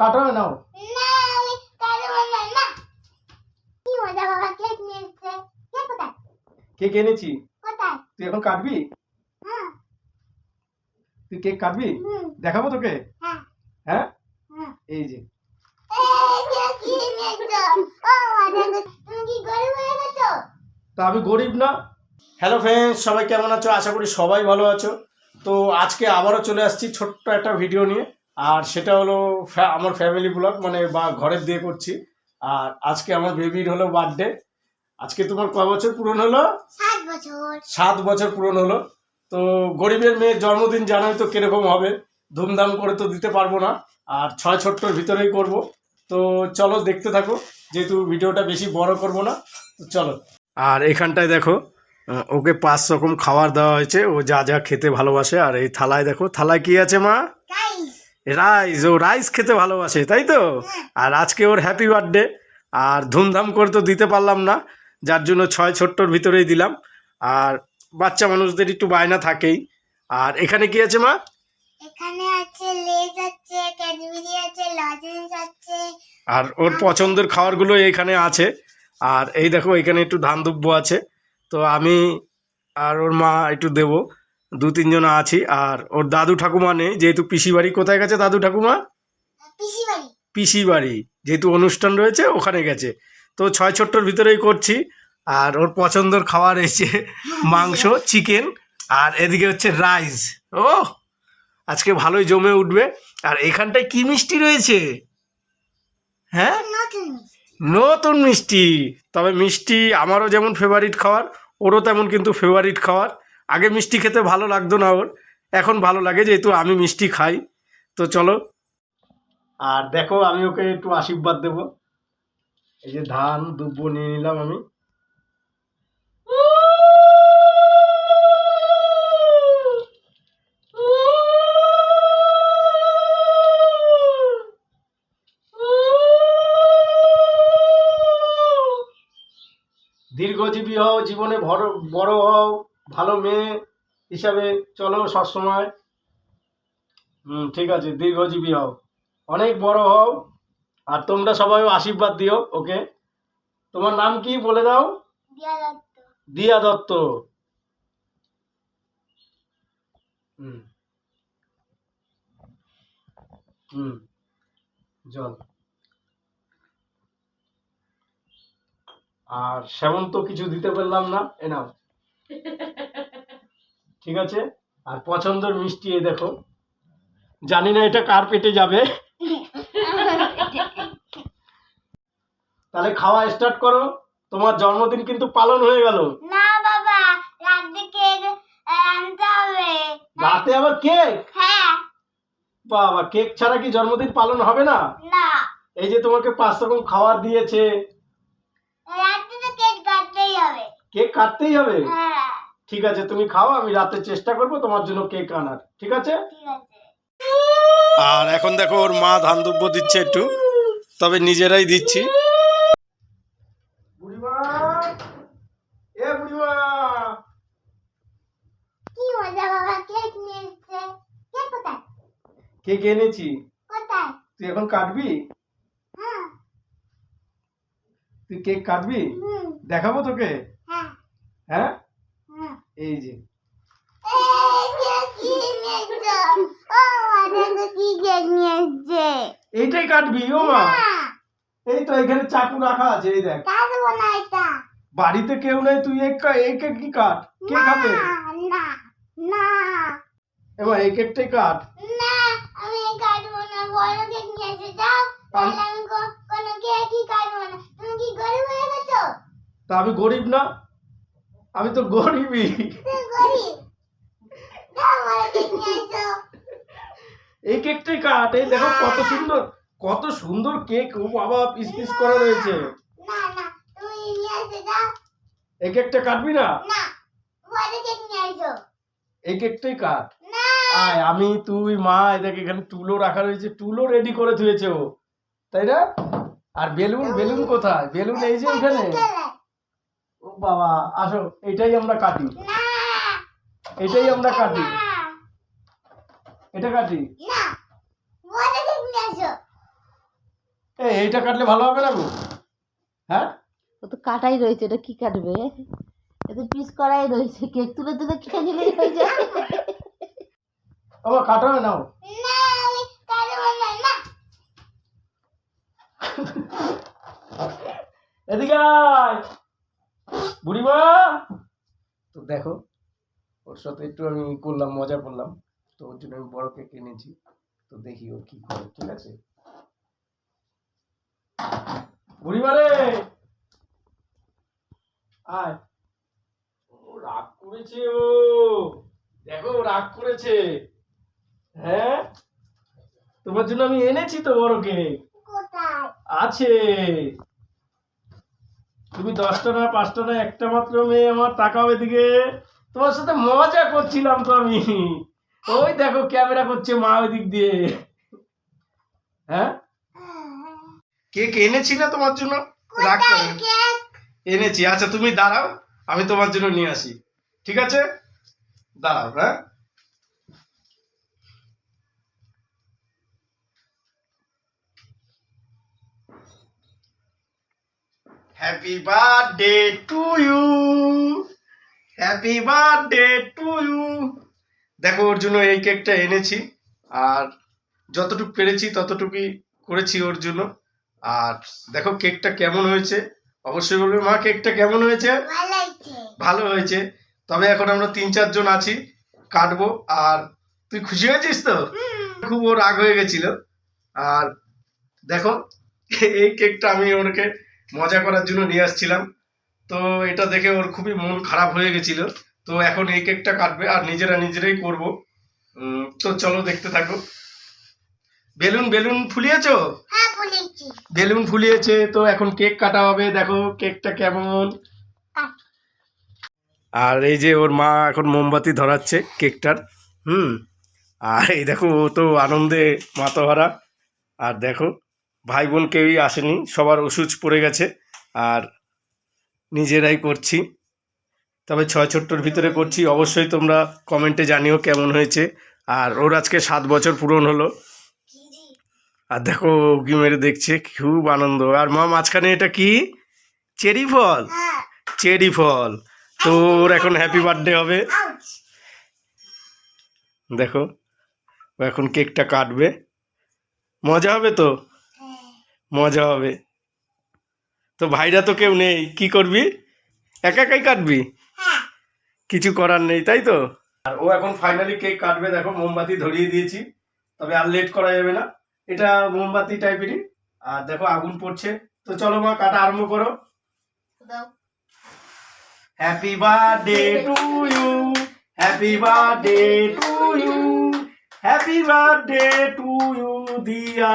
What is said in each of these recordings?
কাটো নাও। না আমি কাটবো না। না কি মজা বাবা, কেক নিয়ে এসেছে। কেক কোথায়? কেক এনেছি। কোথায়? তুই এখন কাটবি? হ্যাঁ। তুই কেক কাটবি? দেখাবো তোকে? হ্যাঁ হ্যাঁ, হ্যাঁ। এই যে কি নিয়েছো? ও মজা, তুমি কি গরিব হয়ে গেছো? তা আমি গরিব না। হ্যালো ফ্রেন্ডস, সবাই কেমন আছো? আশা করি সবাই ভালো আছো। তো আজকে আবারও চলে আসছি ছোট্ট একটা ভিডিও নিয়ে, আর সেটা হলো আমার ফ্যামিলি ব্লগ, মানে বা ঘরের দিয়ে করছি। আর আজকে আমার বেবির হলো বার্থডে। আজকে তোমার কয় বছর পূরণ হলো? 7 বছর। 7 বছর পূরণ হলো। তো গরিবের মেয়ের জন্মদিন জানোই তো কিরকম হবে, ধুমধাম করে তো দিতে পারবো না, আর 6 ছোট্টর ভিতরেই করব। তো চলো দেখতে থাকো, যেহেতু ভিডিওটা বেশি বড় করব না, তো চলো। আর এখানটায় দেখো ওকে 5 রকম খাবার দেওয়া হয়েছে, ও যা যা খেতে ভালোবাসে। আর এই থালায় দেখো, থালায় কি আছে মা? রাইস। ও রাইস খেতে ভালোবাসে, তাই তো? আর আজকে ওর হ্যাপি বার্থডে, আর ধুমধাম করে তো দিতে পারলাম না, যার জন্য 6 ছোট্টর ভিতরেই দিলাম। আর বাচ্চা মানুষদের একটু বায়না থাকেই। আর এখানে কি আছে মা? এখানে আছে লেজ আছে, ক্যাডবেরি আছে, লজেন্স আছে। আর ওর পছন্দের খাবারগুলো এইখানে আছে। আর এই দেখো এখানে একটু ধান দুব্য আছে, তো আমি আর ওর মা একটু দেবো, 2-3 জন আছি। আর ওর দাদু ঠাকুমা নেই, যেহেতু পিসি বাড়ি। কোথায় গেছে দাদু ঠাকুমা? পিসি বাড়ি। পিসি বাড়ি, যেহেতু অনুষ্ঠান রয়েছে ওখানে গেছে। তো 6 ছোট্টর ভিতরেই করছি। আর ওর পছন্দের খাবার এসছে মাংস, চিকেন, আর এদিকে হচ্ছে রাইস। ও আজকে ভালোই জমে উঠবে। আর এখানটায় কি মিষ্টি রয়েছে? হ্যাঁ, নতুন মিষ্টি। তবে মিষ্টি আমারও যেমন ফেভারিট খাবার, ওরও তেমন কিন্তু ফেভারিট খাবার। আগে মিষ্টি খেতে ভালো লাগতো না ওর, এখন ভালো লাগে যেহেতু আমি মিষ্টি খাই। তো চলো। আর দেখো আমি ওকে একটু আশীর্বাদ দেব। এই যে ধান দুব্য নিয়ে নিলাম আমি। দীর্ঘজীবী হও, জীবনে বড় হও, ভালো মেয়ে হিসাবে চলো সবসময়। ঠিক আছে, দীর্ঘজীবী হও, অনেক বড় হও। আর তোমরা সবাই আশীর্বাদ দিও ওকে। তোমার নাম কি বলে দাও? দিয়া দত্ত। দিয়া দত্ত। হুম হুম জল। আর সেমন তো কিছু দিতে পারলাম না, এ নাও। ঠিক আছে। আর পছন্দের মিষ্টি এই দেখো, জানি না এটা কার পেটে যাবে। তাহলে খাওয়া স্টার্ট করো, তোমার জন্মদিন কিন্তু পালন হয়ে গেল। না বাবা, রাতে কেক আনতে হবে। রাতে আবার কেক? হ্যাঁ। বাবা, কেক ছাড়া কি জন্মদিন পালন হবে না? না, এই যে তোমাকে 5 রকম খাবার দিয়েছে, রাতে তো কেক কাটতেই হবে। কেক কাটতেই হবে? হ্যাঁ ঠিক আছে, তুমি খাও, আমি রাতে চেষ্টা করব তোমার জন্য কেক আনার। ঠিক আছে। ঠিক আছে। আর এখন দেখো ওর মা ধান দুব্য দিচ্ছে একটু, তবে নিজেরাই দিচ্ছি। বুড়িমা, এ বুড়িমা। কি মজা বাবা, কেক নিয়ে এসেছে। কেক কোথায়? কেক এনেছি। কোথায়? তুই এখন কাটবি? হ্যাঁ। তুই কেক কাটবি? দেখাবো তোকে? হ্যাঁ হ্যাঁ, হ্যাঁ। এই যে কি নিয়েছো? ও মজা, কি কেক নিয়ে এসেছে। এইটাই কাটবি? ও মা, এই তো এখানে চাকু রাখা আছে, এই দেখ। কাটবো না এটা। বাড়িতে কেউ নেই, তুই এই কেক কি কাট? কে খাবে? না না এবার এই কেকটাই কাট। না, আমি কাটবো না। বড় কেক নিয়ে এসে যাও, তাহলে আমি কোনো কেকই কাটবো না। তুমি কি গরিব হয়ে গেছো? তা আমি গরিব না? আমি তো গরিবই। তুমি গরিব। যাও, বড় কেক নিয়ে এসো। এই কেকটাই কাট। এই দেখো কত সুন্দর, কত সুন্দর কেক। ও বাবা, পিস পিস করা রয়েছে। না না, তুমি নিয়ে এসে যাও। এই কেকটা কাটবি না? না, বড় কেক নিয়ে এসো। এই কেকটাই কাট। না। আয়, আমি তুই মা, এই দেখ এখানে টুলও রাখা রয়েছে, টুলও রেডি করে ধুয়েছে ও, তাই না? আর বেলুন, বেলুন কোথায়? বেলুন এই যে এখানে। ও বাবা, আসো, এটাই আমরা কাটি, না, এটাই আমরা কাটি, এটা কাটি। না, বড় কেক নিয়ে এসো। এইটা কাটলে ভালো হবে না গো? হ্যাঁ ও তো কাটাই রয়েছে, এটা কি কাটবে? এটা পিস করাই রয়েছে, কেক তুলে তুলে খেয়ে নিলেই হয়ে যায়। বাবা কাটো নাও। না আমি কাটবো না না এদিকে আয় বুড়িমা। তো দেখো ওর সাথে একটু আমি করলাম, মজা করলাম, তো ওর জন্য আমি বড় কেক এনেছি। তো দেখি ও কি করে, ঠিক আছে? বুড়িমা রে আয়। ও রাগ করেছে, ও দেখো ও রাগ করেছে। হ্যাঁ তোমার জন্য আমি এনেছি তো বড় কেক, কোথায় আছে। তুমি 10টা না 5টা না একটা মাত্র মেয়ে আমার, তাকাও এদিকে। তোমার সাথে মজা করছিলাম তো আমি। ওই দেখো ক্যামেরা করছে মা ওই দিক দিয়ে। হ্যাঁ কেক এনেছি না তোমার জন্য, রাগ করে কেক এনেছি। আচ্ছা তুমি দাঁড়াও, আমি তোমার জন্য নিয়ে আসি, ঠিক আছে? দাঁড়াও। হ্যাঁ happy birthday to you, happy birthday to you. দেখো ওর জন্য এই কেকটা এনেছি, আর যতটুকু পেরেছি ততটুকুই করেছি ওর জন্য। আর দেখো কেকটা কেমন হয়েছে, অবশ্যই বলবে মা কেকটা কেমন হয়েছে। ভালো হয়েছে ভালো হয়েছে। তবে এখন আমরা 3-4 জন আছি, কাটবো। আর তুই খুশি হয়েছিস তো? খুব ওর রাগ হয়ে গেছিল। আর দেখো এই কেকটা আমি ওকে মজা করার জন্য নিয়ে আসছিলাম, তো এটা দেখে ওর খুবই মন খারাপ হয়ে গেছিল। তো এখন এই কেকটা কাটবে আর নিজেরাই করব। তো চলো দেখতে থাকো। বেলুন বেলুন ফুলিয়েছো? হ্যাঁ বলেছি বেলুন ফুলিয়েছে, তো এখন কেক কাটা হবে। দেখো কেকটা কেমন। আর এই যে ওর মা এখন মোমবাতি ধরাচ্ছে কেকটার। আর এই দেখো ও তো আনন্দে মাতোহারা। আর দেখো ভাই বোন কেউই আসেনি, সবার ওষুধ পড়ে গেছে, আর নিজেরাই করছি। তবে 6 ছোট্টর ভিতরে করছি। অবশ্যই তোমরা কমেন্টে জানিও কেমন হয়েছে। আর ওর আজকে 7 বছর পূরণ হলো। আর দেখো উকি মেরে দেখছে, খুব আনন্দ। আর মা মাঝখানে এটা কি? চেরি ফল। হ্যাঁ চেরি ফল। তো ওর এখন হ্যাপি বার্থডে হবে। আউচ দেখো ও এখন কেকটা কাটবে। মজা হবে তো? মজা হবে। তো ভাইরা তো কেউ নেই, কি করবি? একা একাই কাটবি? হ্যাঁ কিছু করার নেই, তাই তো? আর ও এখন ফাইনালি কেক কাটবে। দেখো মোমবাতি ধরিয়ে দিয়েছি, তবে আর লেট করা যাবে না। এটা মোমবাতি টাইপেরই। আর দেখো আগুন পড়ছে। তো চলো মা কাটা আরম্ভ করো। দাও। Happy birthday to you, happy birthday to you, happy birthday to you Diya.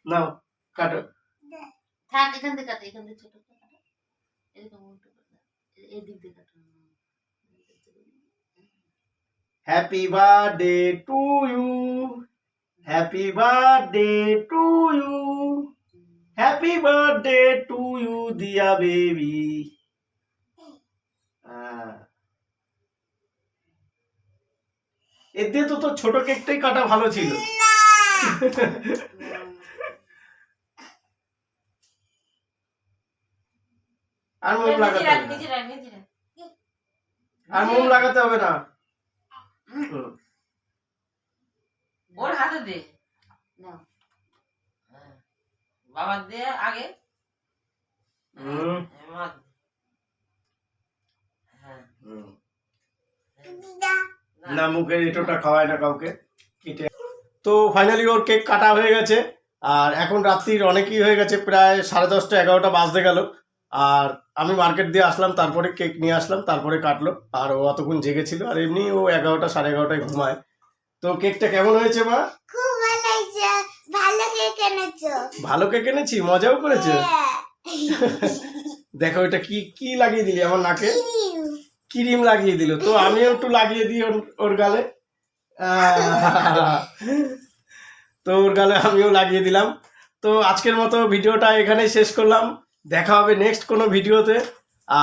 নাও কাটো। থাক, এখান থেকে কাটো, এখান থেকে ছোট করে কাটো। এরকম উল্টো করে দাও। এদিক দিয়ে কাটো। Happy birthday to you, happy birthday to you, happy birthday to you Diya baby. এতে তো তোর ছোট কেকটাই কাটা ভালো ছিল। আর মোম লাগাতে হবে না, আর মোম লাগাতে হবে না। ওর হাতে দে, নাও। বাবা দে আগে। হুম, মা দে। হ্যাঁ, হুম। দিদা না মুখের এটোটা খাওয়ায় না কাউকে কেটে। তো ফাইনালি ওর কেক কাটা হয়ে গেছে। আর এখন রাত্রির অনেকই হয়ে গেছে, প্রায় 10:30 11টা বাজতে গেল। আর আমি মার্কেট দিয়ে আসলাম, তারপরে কেক নিয়ে আসলাম, তারপরে কাটলো। আর ও অতক্ষণ জেগেছিল। আর এমনি ও 11টা 11:30টায় ঘুমায়। তো কেকটা কেমন হয়েছে মা? খুব ভালো হয়েছে ভালো কেক এনেছো ভালো কেক এনেছি, মজাও করেছে। হ্যাঁ দেখো এটা কি কি লাগিয়ে দিলি আমার নাকে? ক্রিম ক্রিম লাগিয়ে দিল। তো আমিও একটু লাগিয়ে দিই ওর গালে। তো ওর গালে আমিও লাগিয়ে দিলাম। তো আজকের মতো ভিডিওটা এখানেই শেষ করলাম। দেখা হবে নেক্সট কোনো ভিডিওতে।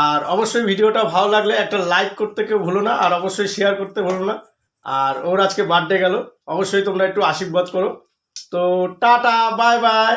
আর অবশ্যই ভিডিওটা ভালো লাগলে একটা লাইক করতে কেউ ভুলো না, আর অবশ্যই শেয়ার করতে ভুলো না। আর ওর আজকে বার্থডে গেল, অবশ্যই তোমরা একটু আশীর্বাদ করো। তো টাটা, বাই বাই।